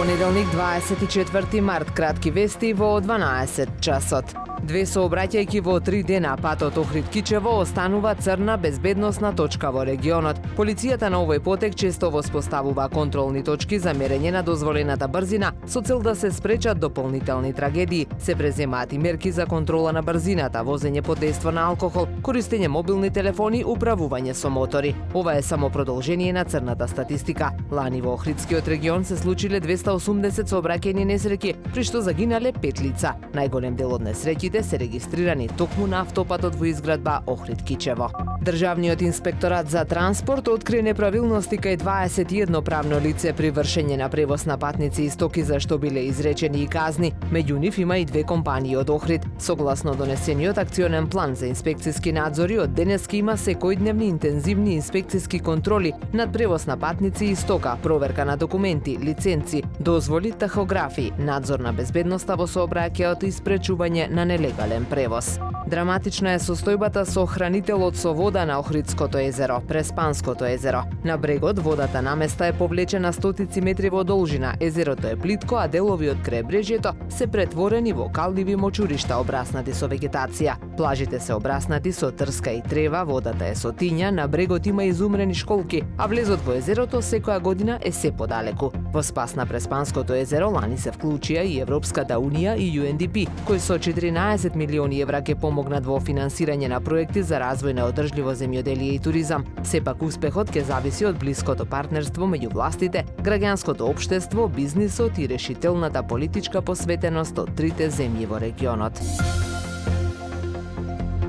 понеделник 24 март, кратки вести во 12 часот. Две сообраќајки во 3 дена, патот Охрид-Кичево останува црна безбедносна точка во регионот. Полицијата на овој потек често воспоставува контролни точки за мерење на дозволената брзина со цел да се спречат дополнителни трагедии. Се преземаат и мерки за контрола на брзината, возење под дејство на алкохол, користење мобилни телефони, управување со мотори. Ова е само продолжение на црната статистика. Лани во Охридскиот регион се случиле 280 сообраќајни несреќи, при што загинале 5 лица. Најголем дел од несреќите се регистрирани токму на автопатот во изградба Охрид-Кичево. Државниот инспекторат за транспорт откри неправилности кај 21 правно лице при вршење на превоз на патници и стоки за што биле изречени и казни. Меѓу нив има и 2 компании од Охрид. Согласно донесениот акционен план за инспекциски надзори, од денеска има секојдневни интензивни инспекциски контроли над превоз на патници и стока, проверка на документи, лиценци, дозволи, тахографи, надзор на безбедноста во сообраќајот и спречување на нелегален превоз. Драматична е состојбата со хранителот со вода на Охридското езеро, Преспанското езеро. На брегот водата наместа е повлечена стотици метри во должина. Езерото е плитко, а делови од кребрежјето се претворени во калливи мочуришта обраснати со вегетација. Плажите се обраснати со трска и трева, водата е со тиња, на брегот има изумрени школки, а влезот во езерото секоја година е се подалеку. Во спас на Преспанското езеро лани се вклучија и Европската унија и UNDP, кои со 14 милиони евра ќе помогнат во финансирање на проекти за развој на одржливо земјоделие и туризам. Сепак успехот ќе зависи од блиското партнерство меѓу властите, граѓанското општество, бизнисот и решителната политичка посветеност од трите земји во регионот.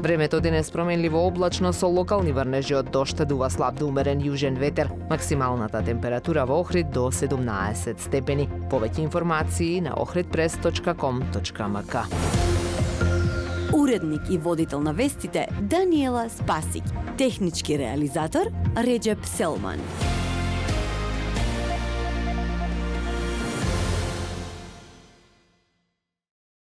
Времето денес променливо облачно со локални врнежи од дожд, дува слаб до умерен јужен ветер. Максималната температура во Охрид до 17 степени. Повеќе информации на ohridpress.com.mk. Уредник и водител на вестите Даниела Спасик. Технички реализатор Реджеп Селман.